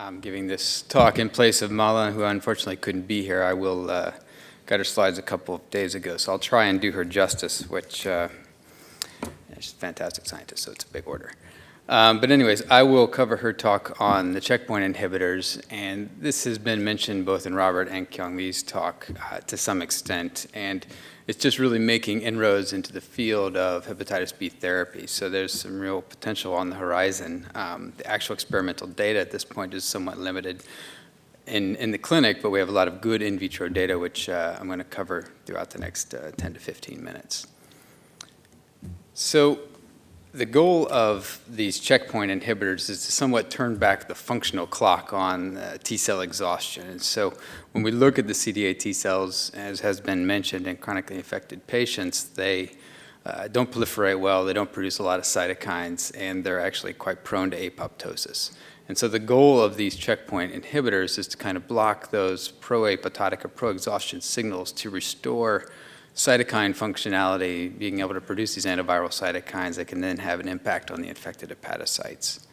I'm giving this talk in place of Mala, who unfortunately couldn't be here. I will got her slides a couple of days ago, so I'll try and do her justice, which she's a fantastic scientist, so it's a big order. But anyways, I will cover her talk on the checkpoint inhibitors, and this has been mentioned both in Robert and Kyung-Mi's talk to some extent, and it's just really making inroads into the field of hepatitis B therapy. So there's some real potential on the horizon. The actual experimental data at this point is somewhat limited in the clinic, but we have a lot of good in vitro data, which I'm going to cover throughout the next 10 to 15 minutes. So the goal of these checkpoint inhibitors is to somewhat turn back the functional clock on T-cell exhaustion. And so when we look at the CD8 T cells, as has been mentioned in chronically infected patients, they don't proliferate well, they don't produce a lot of cytokines, and they're actually quite prone to apoptosis. And so the goal of these checkpoint inhibitors is to kind of block those pro-apoptotic or pro-exhaustion signals to restore cytokine functionality, being able to produce these antiviral cytokines that can then have an impact on the infected hepatocytes.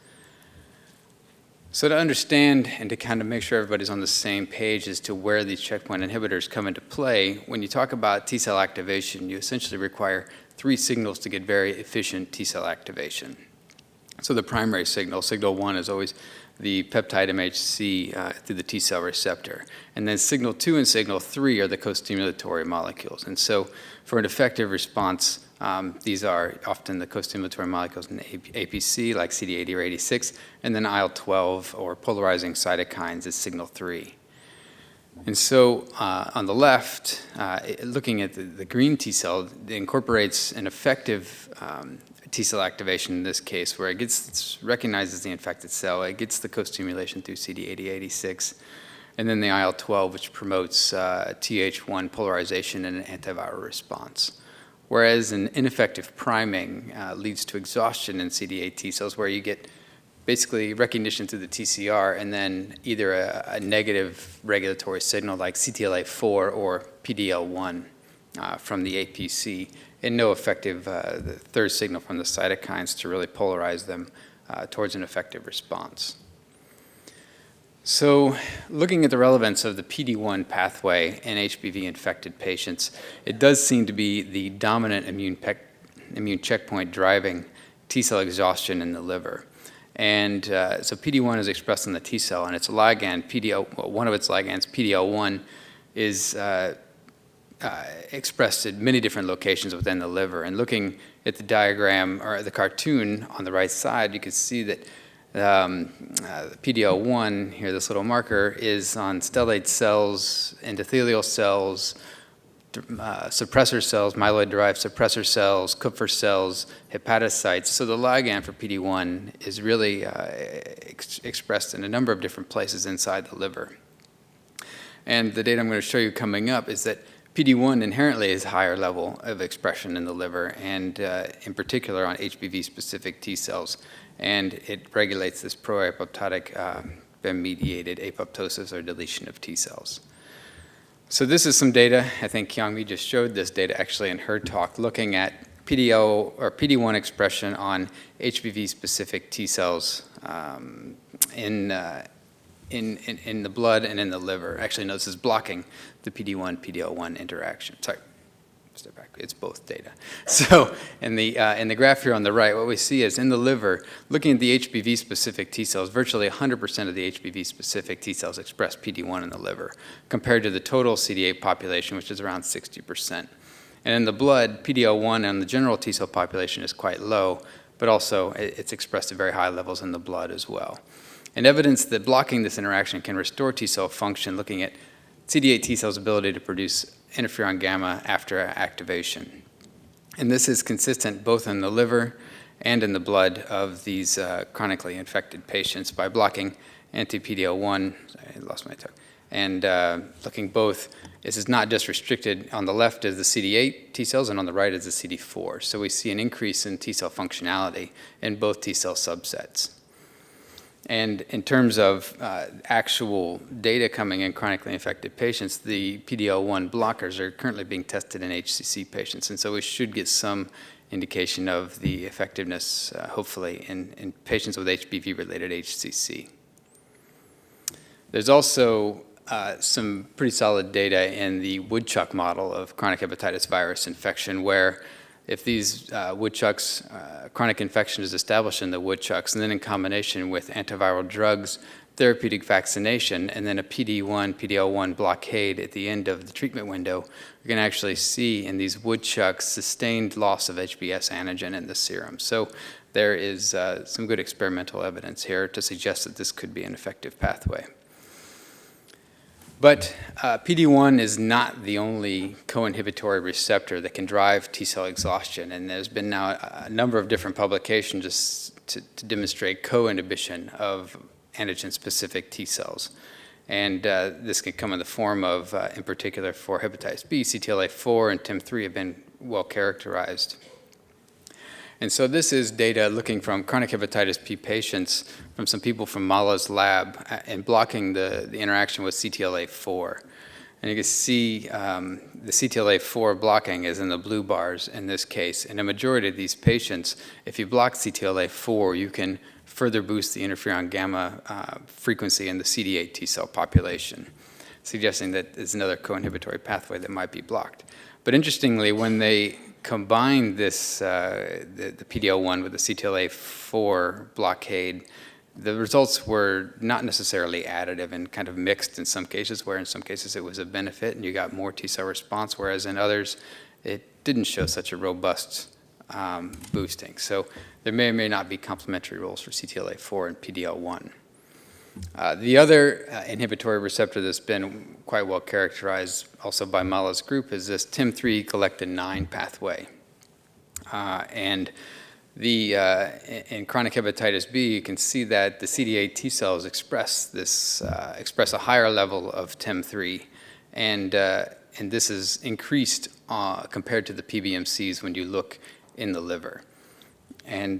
So to understand and to kind of make sure everybody's on the same page as to where these checkpoint inhibitors come into play, when you talk about T-cell activation, you essentially require 3 signals to get very efficient T-cell activation. So the primary signal, signal 1, is always the peptide MHC through the T-cell receptor. And then signal 2 and signal 3 are the co-stimulatory molecules. And so for an effective response, these are often the co-stimulatory molecules in the APC, like CD80 or 86, and then IL-12 or polarizing cytokines is signal 3. And so on the left, looking at the green T cell, it incorporates an effective T-cell activation in this case, where it recognizes the infected cell, it gets the co-stimulation through CD80-86, and then the IL-12, which promotes Th1 polarization and an antiviral response. Whereas an ineffective priming leads to exhaustion in CD8 T cells, where you get basically recognition through the TCR and then either a negative regulatory signal like CTLA-4 or PDL1 from the APC, and no effective the third signal from the cytokines to really polarize them towards an effective response. So looking at the relevance of the PD-1 pathway in HBV-infected patients, it does seem to be the dominant immune checkpoint driving T-cell exhaustion in the liver. And so PD-1 is expressed in the T cell, and its ligand, one of its ligands, PDL1, is expressed at many different locations within the liver. And looking at the diagram or the cartoon on the right side, you can see that PDL1, here this little marker, is on stellate cells, endothelial cells, suppressor cells, myeloid-derived suppressor cells, Kupffer cells, hepatocytes. So the ligand for PD-1 is really expressed in a number of different places inside the liver. And the data I'm going to show you coming up is that PD-1 inherently is a higher level of expression in the liver, and in particular on HBV-specific T cells, and it regulates this pro-apoptotic BEM-mediated apoptosis or deletion of T cells. So this is some data. I think Kyung-Mi just showed this data actually in her talk, looking at PDL or PD-1 expression on HBV-specific T cells in the blood and in the liver. Actually, no, this is blocking the PD-1, PDL1 interaction. Sorry, step back. It's both data. So in the graph here on the right, what we see is in the liver, looking at the HBV-specific T cells, virtually 100% of the HBV-specific T cells express PD-1 in the liver, compared to the total CD8 population, which is around 60%. And in the blood, PDL1 on the general T cell population is quite low, but also it's expressed at very high levels in the blood as well. And evidence that blocking this interaction can restore T cell function, looking at CD8 T cells' ability to produce interferon gamma after activation. And this is consistent both in the liver and in the blood of these chronically infected patients by blocking anti-PD-L1, sorry, I lost my talk, and looking both, this is not just restricted, on the left is the CD8 T cells and on the right is the CD4. So we see an increase in T cell functionality in both T cell subsets. And in terms of actual data coming in chronically infected patients, the PD-L1 blockers are currently being tested in HCC patients. And so we should get some indication of the effectiveness, hopefully, in patients with HBV-related HCC. There's also some pretty solid data in the woodchuck model of chronic hepatitis virus infection, where if these woodchucks, chronic infection is established in the woodchucks, and then in combination with antiviral drugs, therapeutic vaccination, and then a PD-1, PDL-1 blockade at the end of the treatment window, you can actually see in these woodchucks sustained loss of HBs antigen in the serum. So there is some good experimental evidence here to suggest that this could be an effective pathway. But PD-1 is not the only co-inhibitory receptor that can drive T-cell exhaustion, and there's been now a number of different publications just to demonstrate co-inhibition of antigen-specific T-cells. And this can come in the form of, in particular for hepatitis B, CTLA-4 and TIM3 have been well characterized. And so this is data looking from chronic hepatitis B patients from some people from Mala's lab and blocking the interaction with CTLA-4. And you can see the CTLA-4 blocking is in the blue bars in this case. In a majority of these patients, if you block CTLA-4, you can further boost the interferon gamma frequency in the CD8 T cell population, suggesting that there's another co-inhibitory pathway that might be blocked. But interestingly, when they combine this, the PDL-1 with the CTLA-4 blockade, the results were not necessarily additive and kind of mixed in some cases, where in some cases it was a benefit and you got more T-cell response, whereas in others it didn't show such a robust boosting. So there may or may not be complementary roles for CTLA-4 and PDL-1. The other inhibitory receptor that's been quite well characterized also by Mala's group is this TIM3 galectin-9 pathway. And in chronic hepatitis B, you can see that the CD8 T cells express a higher level of TIM3, and this is increased compared to the PBMCs when you look in the liver. And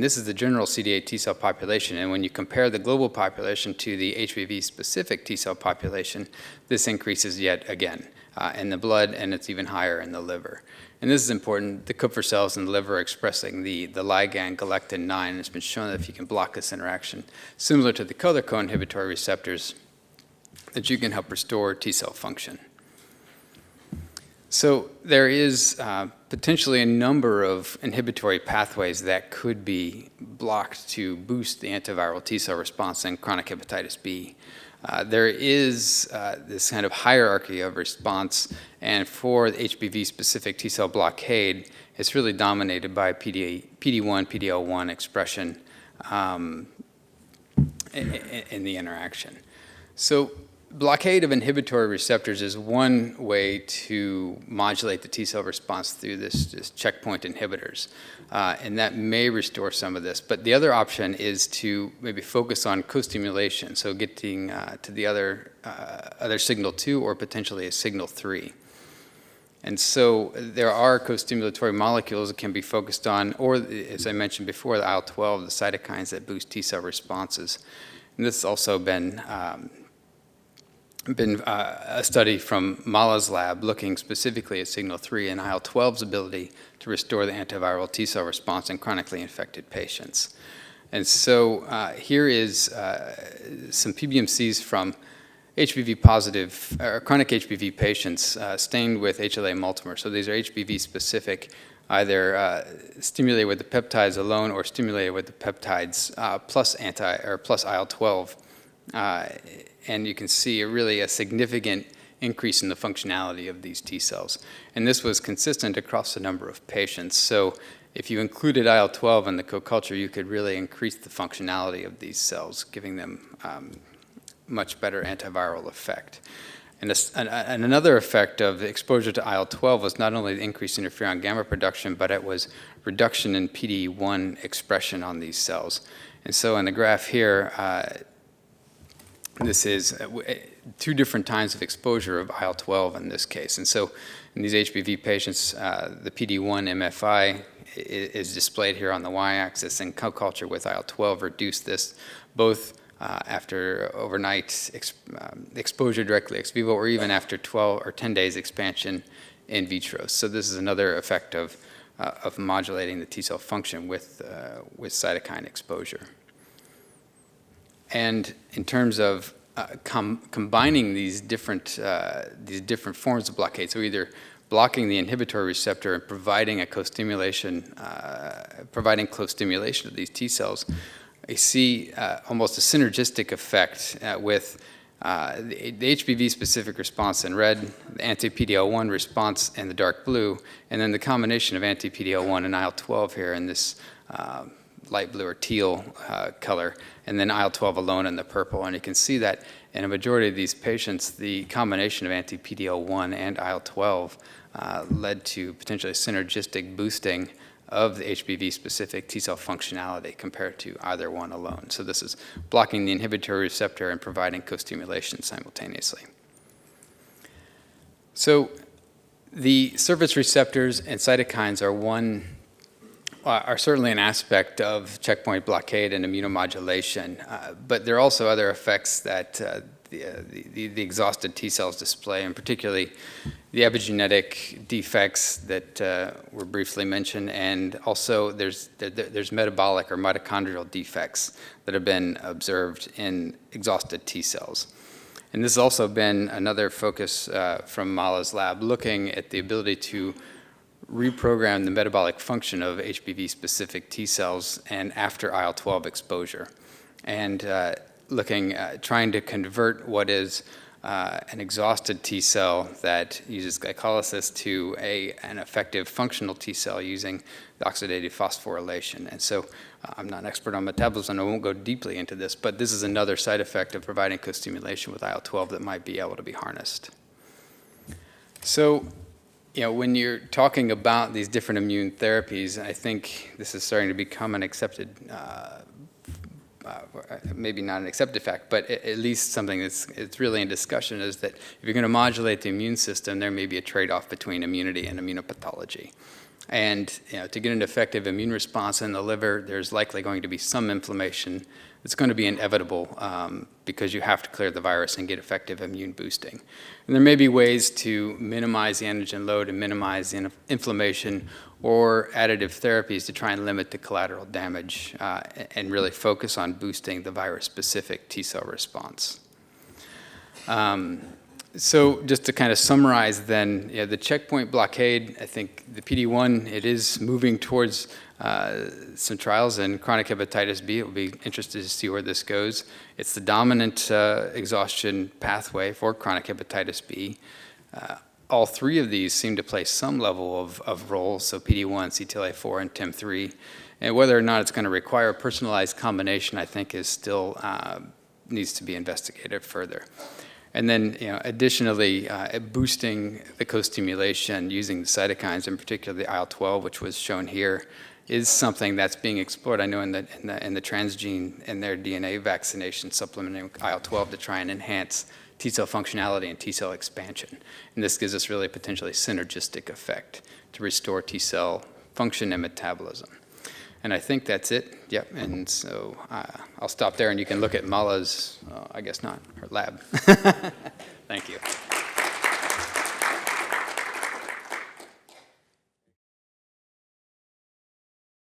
this is the general CD8 T cell population, and when you compare the global population to the HBV-specific T cell population, this increases yet again in the blood, and it's even higher in the liver. And this is important. The Kupffer cells in the liver are expressing the ligand galectin-9, and it's been shown that if you can block this interaction, similar to the other co-inhibitory receptors, that you can help restore T cell function. So there is potentially a number of inhibitory pathways that could be blocked to boost the antiviral T cell response in chronic hepatitis B. There is this kind of hierarchy of response, and for the HBV-specific T cell blockade, it's really dominated by PD-1, PDL-1 expression in the interaction. So blockade of inhibitory receptors is one way to modulate the T cell response through this checkpoint inhibitors, and that may restore some of this. But the other option is to maybe focus on co-stimulation, so getting to the other signal 2 or potentially a signal 3. And so there are co-stimulatory molecules that can be focused on, or as I mentioned before, the IL-12, the cytokines that boost T cell responses. And this has also been a study from Mala's lab looking specifically at signal 3 and IL-12's ability to restore the antiviral T cell response in chronically infected patients. And so here is some PBMCs from HBV positive or chronic HBV patients stained with HLA multimer. So these are HBV specific, either stimulated with the peptides alone or stimulated with the peptides plus IL-12. And you can see really a significant increase in the functionality of these T cells. And this was consistent across a number of patients. So if you included IL-12 in the co-culture, you could really increase the functionality of these cells, giving them much better antiviral effect. And another effect of exposure to IL-12 was not only the increased interferon gamma production, but it was reduction in PD-1 expression on these cells. And so in the graph here, this is 2 different times of exposure of IL-12 in this case. And so in these HBV patients, the PD-1 MFI is displayed here on the y-axis, and co-culture with IL-12 reduced this both after overnight exposure directly ex vivo or even after 12 or 10 days expansion in vitro. So this is another effect of modulating the T cell function with cytokine exposure. And in terms of combining these different forms of blockade, so either blocking the inhibitory receptor and providing a co-stimulation, providing close stimulation of these T cells, I see almost a synergistic effect with the HBV-specific response in red, the anti-PDL1 response in the dark blue, and then the combination of anti-PDL1 and IL-12 here in this light blue or teal color, and then IL-12 alone in the purple. And you can see that in a majority of these patients, the combination of anti-PDL1 and IL-12 led to potentially synergistic boosting of the HBV-specific T cell functionality compared to either one alone. So this is blocking the inhibitory receptor and providing co-stimulation simultaneously. So the surface receptors and cytokines are certainly an aspect of checkpoint blockade and immunomodulation, but there are also other effects that the exhausted T cells display, and particularly the epigenetic defects that were briefly mentioned, and also there's metabolic or mitochondrial defects that have been observed in exhausted T cells. And this has also been another focus from Mala's lab, looking at the ability to reprogram the metabolic function of HBV-specific T cells and after IL-12 exposure, and trying to convert what is an exhausted T cell that uses glycolysis to an effective functional T cell using the oxidative phosphorylation. And so I'm not an expert on metabolism, I won't go deeply into this, but this is another side effect of providing co-stimulation with IL-12 that might be able to be harnessed. So, when you're talking about these different immune therapies, I think this is starting to become an accepted maybe not an accepted fact, but at least something it's really in discussion, is that if you're going to modulate the immune system, there may be a trade-off between immunity and immunopathology. And to get an effective immune response in the liver, there's likely going to be some inflammation. It's going to be inevitable because you have to clear the virus and get effective immune boosting. And there may be ways to minimize the antigen load and minimize the inflammation, or additive therapies to try and limit the collateral damage and really focus on boosting the virus-specific T cell response. So just to kind of summarize then, the checkpoint blockade, I think the PD-1, it is moving towards some trials in chronic hepatitis B. It will be interesting to see where this goes. It's the dominant exhaustion pathway for chronic hepatitis B. All three of these seem to play some level of role, so PD-1, CTLA-4, and TIM-3. And whether or not it's going to require a personalized combination, I think is still needs to be investigated further. And then, additionally, boosting the co-stimulation using the cytokines, in particular the IL-12, which was shown here, is something that's being explored. I know in the transgene in their DNA vaccination, supplementing IL-12 to try and enhance T cell functionality and T cell expansion. And this gives us really a potentially synergistic effect to restore T cell function and metabolism. And I think that's it. Yep. And so I'll stop there, and you can look at Mala's, I guess not, her lab. Thank you.